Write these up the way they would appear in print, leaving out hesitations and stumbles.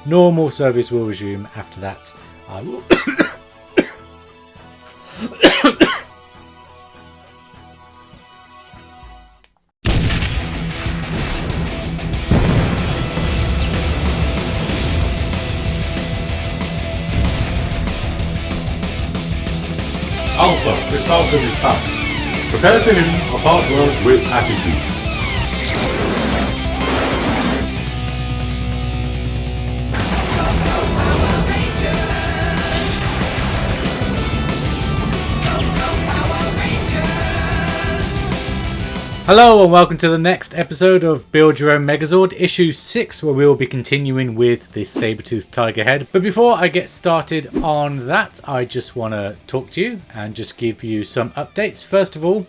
Normal service will resume after that. I will... Alpha, the Falcon is back. Prepare for him a partner with attitude. Hello and welcome to the next episode of Build Your Own Megazord, issue 6, where we will be continuing with this saber-toothed tiger head. But before I get started on that, I just want to talk to you and just give you some updates. First of all,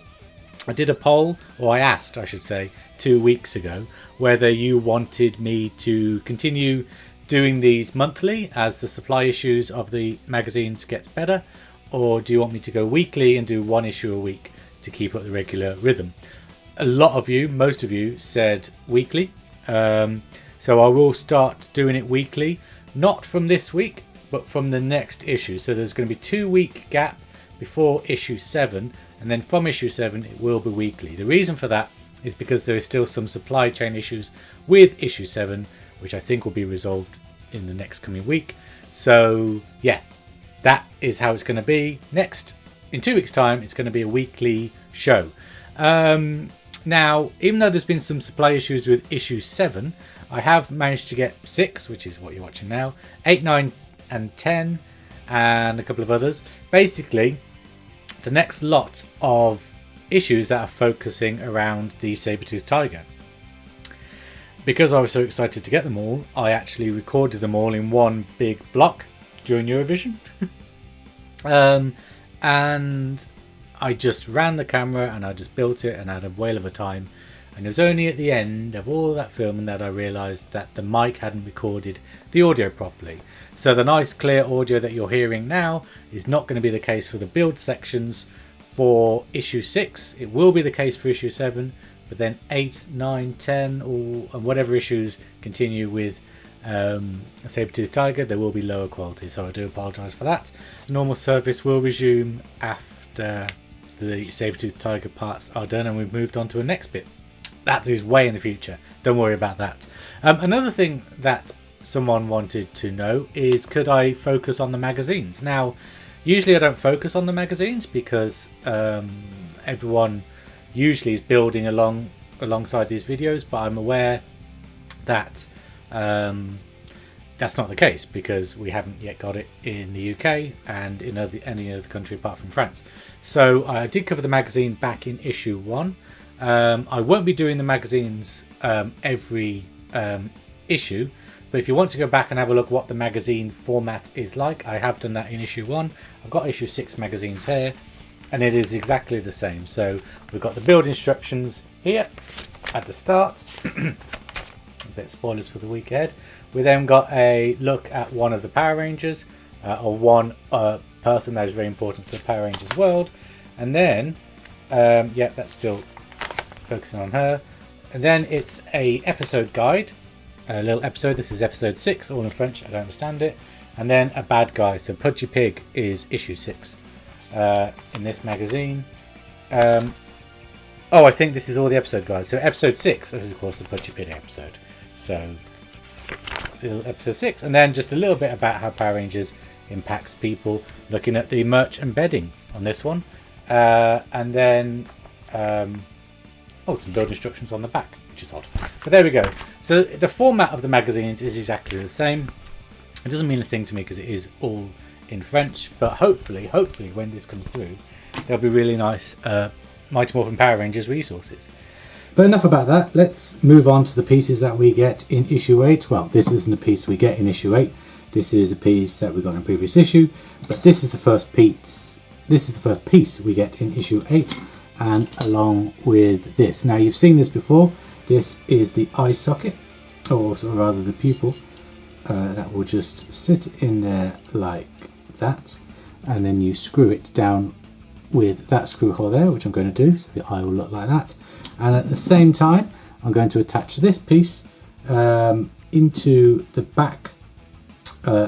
I did a poll, or I asked, I should say, 2 weeks ago, whether you wanted me to continue doing these monthly as the supply issues of the magazines gets better, or do you want me to go weekly and do one issue a week to keep up the regular rhythm? A lot of you, most of you, said weekly. So I will start doing it weekly, not from this week, but from the next issue. So there's going to be 2 week gap before issue 7, and then from issue 7 it will be weekly. The reason for that is because there is still some supply chain issues with issue 7, which I think will be resolved in the next coming week. So yeah, that is how it's going to be. Next, in 2 weeks' time, it's going to be a weekly show. Now, even though there's been some supply issues with issue 7, I have managed to get 6, which is what you're watching now, 8, 9 and 10, and a couple of others. Basically, the next lot of issues that are focusing around the saber-toothed tiger. Because I was so excited to get them all, I actually recorded them all in one big block during Eurovision. And I just ran the camera and I just built it and I had a whale of a time. And it was only at the end of all that filming that I realised that the mic hadn't recorded the audio properly. So the nice clear audio that you're hearing now is not going to be the case for the build sections for issue 6. It will be the case for issue 7, but then 8, 9, 10 or whatever issues continue with a saber-toothed tiger, there will be lower quality. So I do apologise for that. Normal service will resume after the saber-toothed tiger parts are done and we've moved on to the next bit. That is way in the future, don't worry about that. Another thing that someone wanted to know is, could I focus on the magazines? Now, usually I don't focus on the magazines because everyone usually is building alongside these videos, but I'm aware that that's not the case because we haven't yet got it in the UK and in any other country apart from France. So I did cover the magazine back in issue 1. I won't be doing the magazines every issue, but if you want to go back and have a look what the magazine format is like, I have done that in issue 1. I've got issue 6 magazines here and it is exactly the same. So we've got the build instructions here at the start. A bit of spoilers for the week ahead. We then got a look at one of the Power Rangers, or one person that is very important for the Power Rangers world. And then, yeah, that's still focusing on her. And then it's a episode guide, a little episode. This is episode 6, all in French, I don't understand it. And then a bad guy, so Pudgy Pig is issue 6 in this magazine. Oh, I think this is all the episode guides. So episode 6 is of course the Pudgy Pig episode. So episode 6, and then just a little bit about how Power Rangers impacts people, looking at the merch embedding on this one, and then some build instructions on the back, which is odd, but there we go. So the format of the magazines is exactly the same. It doesn't mean a thing to me because it is all in French, but hopefully when this comes through there'll be really nice Mighty Morphin Power Rangers resources. But enough about that, let's move on to the pieces that we get in issue 8. Well, this isn't a piece we get in issue 8. This is a piece that we got in a previous issue, but this is the first piece. This is the first piece we get in issue 8, and along with this. Now you've seen this before. This is the eye socket, or rather the pupil, that will just sit in there like that, and then you screw it down with that screw hole there, which I'm going to do, so the eye will look like that. And at the same time, I'm going to attach this piece into the back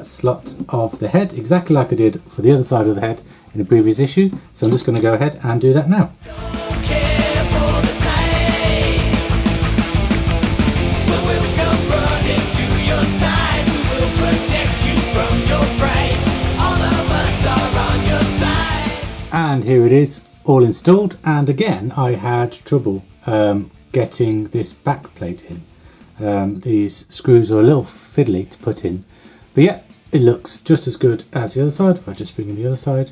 slot of the head, exactly like I did for the other side of the head in a previous issue. So I'm just going to go ahead and do that now. And here it is, all installed. And again, I had trouble getting this back plate in. These screws are a little fiddly to put in, but yeah, it looks just as good as the other side. If I just bring in the other side,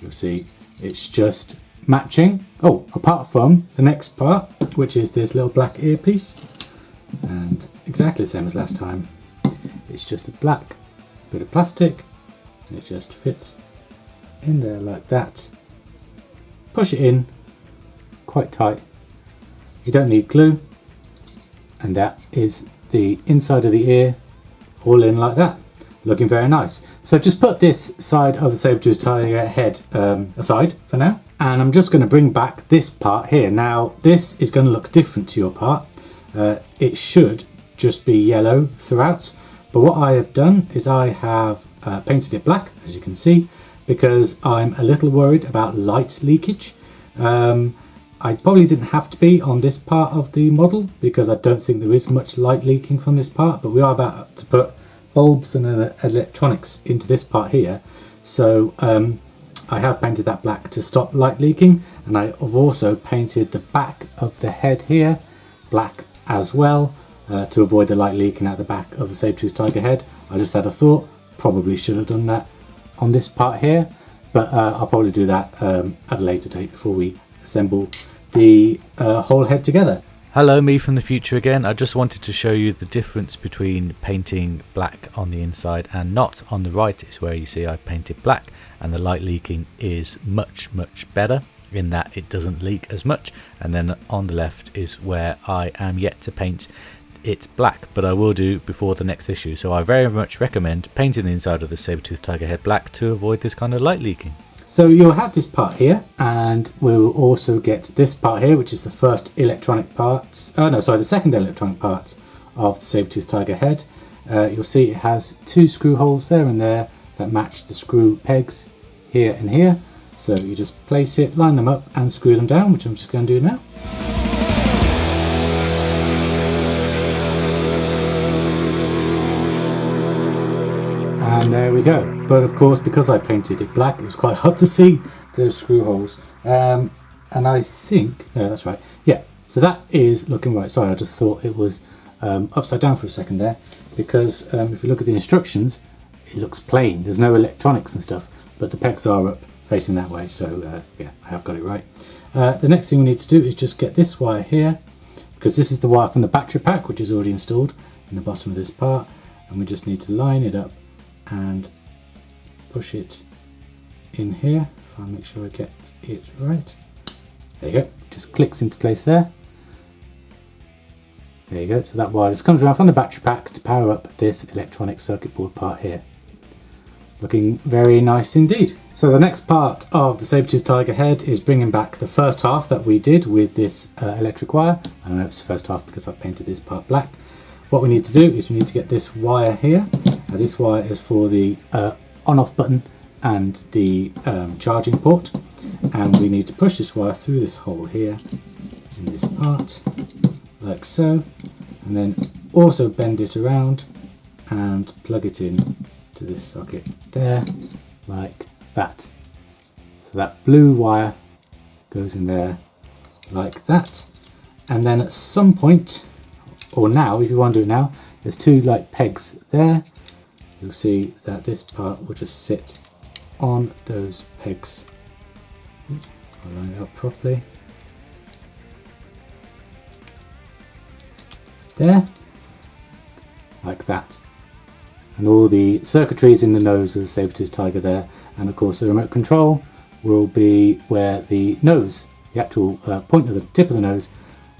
you'll see it's just matching. Oh, apart from the next part, which is this little black earpiece, and exactly the same as last time. It's just a black bit of plastic, and it just fits in there like that. Push it in quite tight. You don't need glue, and that is the inside of the ear all in like that, looking very nice. So just put this side of the saber-tooth tiger head aside for now, and I'm just going to bring back this part here. Now this is going to look different to your part. It should just be yellow throughout, but what I have done is I have painted it black, as you can see, because I'm a little worried about light leakage. I probably didn't have to be on this part of the model because I don't think there is much light leaking from this part, but we are about to put bulbs and electronics into this part here. So I have painted that black to stop light leaking, and I have also painted the back of the head here black as well to avoid the light leaking out the back of the saber-tooth tiger head. I just had a thought, probably should have done that on this part here, but I'll probably do that at a later date before we assemble the whole head together. Hello, me from the future again. I just wanted to show you the difference between painting black on the inside and not. On the right is where you see I painted black, and the light leaking is much better in that it doesn't leak as much, and then on the left is where I am yet to paint it black, but I will do before the next issue. So I very much recommend painting the inside of the saber-tooth tiger head black to avoid this kind of light leaking. So you'll have this part here, and we will also get this part here, which is the first electronic part. Oh no, sorry, the second electronic part of the saber-tooth tiger head. You'll see it has two screw holes there and there that match the screw pegs here and here. So you just place it, line them up, and screw them down, which I'm just going to do now. And there we go. But of course, because I painted it black, it was quite hard to see those screw holes. And I think, no, that's right. Yeah, so that is looking right. Sorry, I just thought it was upside down for a second there, because if you look at the instructions, it looks plain. There's no electronics and stuff, but the pegs are up facing that way. So yeah, I have got it right. The next thing we need to do is just get this wire here, because this is the wire from the battery pack, which is already installed in the bottom of this part. And we just need to line it up and push it in here. If I make sure I get it right. There you go, just clicks into place there. There you go, so that wire just comes around from the battery pack to power up this electronic circuit board part here. Looking very nice indeed. So the next part of the saber-tooth tiger head is bringing back the first half that we did with this electric wire. I know it's the first half because I've painted this part black. What we need to do is we need to get this wire here. Now this wire is for the on-off button and the charging port, and we need to push this wire through this hole here in this part like so, and then also bend it around and plug it in to this socket there like that. So that blue wire goes in there like that, and then at some point, or now if you want to do it now, there's two like pegs there. You'll see that this part will just sit on those pegs. I'll line it up properly. There, like that. And all the circuitry is in the nose of the saber-tooth tiger there, and of course the remote control will be where the nose, the actual point of the tip of the nose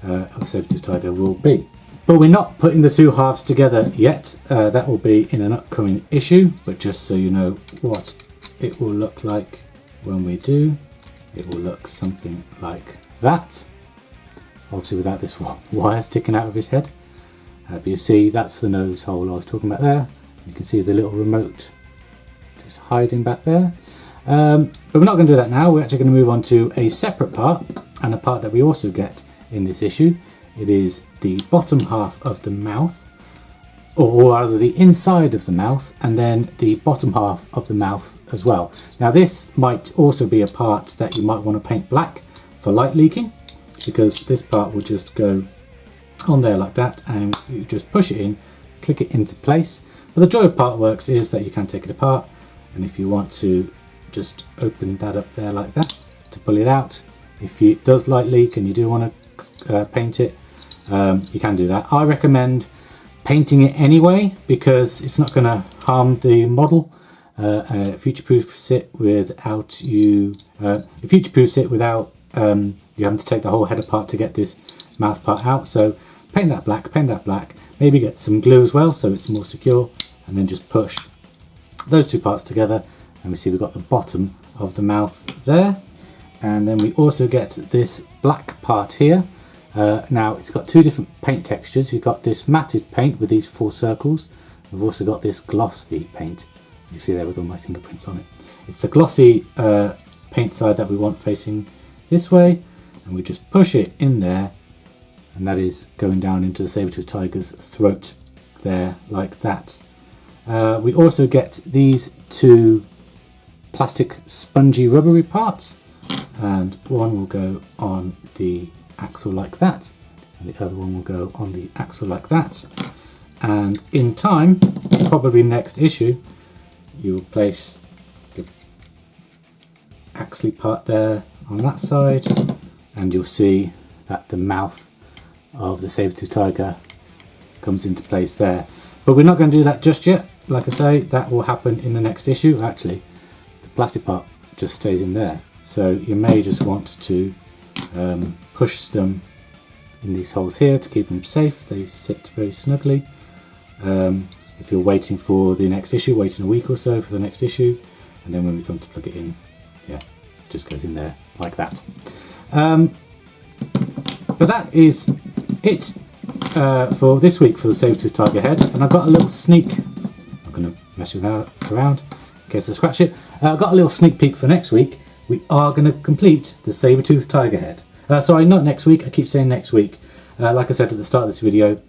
of the saber-tooth tiger will be. But we're not putting the two halves together yet. That will be in an upcoming issue, but just so you know what it will look like when we do, it will look something like that. Obviously without this wire sticking out of his head. But you see, that's the nose hole I was talking about there. You can see the little remote just hiding back there. But we're not going to do that now. We're actually going to move on to a separate part, and a part that we also get in this issue. It is the bottom half of the mouth, or rather the inside of the mouth, and then the bottom half of the mouth as well. Now this might also be a part that you might want to paint black for light leaking, because this part will just go on there like that, and you just push it in, click it into place. But the joy of Partworks is that you can take it apart, and if you want to just open that up there like that to pull it out, if it does light leak and you do want to paint it, you can do that. I recommend painting it anyway, because it's not going to harm the model. Future-proofs it without you having to take the whole head apart to get this mouth part out. So paint that black, maybe get some glue as well so it's more secure, and then just push those two parts together, and we see we've got the bottom of the mouth there. And then we also get this black part here. Now it's got two different paint textures. You've got this matted paint with these 4 circles. We've also got this glossy paint. You see there with all my fingerprints on it. It's the glossy paint side that we want facing this way, and we just push it in there, and that is going down into the saber-tooth tiger's throat there like that. We also get these 2 plastic spongy rubbery parts, and one will go on the axle like that, and the other one will go on the axle like that. And in time, probably next issue, you will place the axle part there on that side, and you'll see that the mouth of the saber-tooth tiger comes into place there. But we're not going to do that just yet. Like I say, that will happen in the next issue. Actually, the plastic part just stays in there, so you may just want to push them in these holes here to keep them safe. They sit very snugly. If you're waiting for the next issue, waiting a week or so for the next issue, and then when we come to plug it in, yeah, it just goes in there like that. But that is it for this week for the saber-tooth tiger head, and I've got a little sneak. I'm going to mess you around in case I scratch it. I've got a little sneak peek for next week. We are going to complete the saber-tooth tiger head. Sorry, not next week. I keep saying next week. Like I said at the start of this video,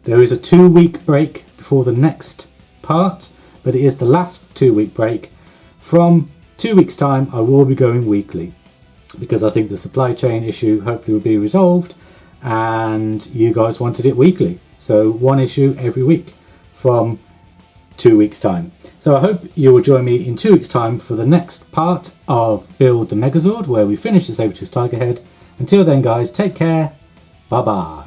there is a 2-week break before the next part, but it is the last 2-week break. From 2 weeks' time, I will be going weekly, because I think the supply chain issue hopefully will be resolved, and you guys wanted it weekly. So 1 issue every week from 2 weeks' time. So I hope you will join me in 2 weeks' time for the next part of Build the Megazord, where we finish the saber-tooth tiger head. Until then, guys, take care. Bye-bye.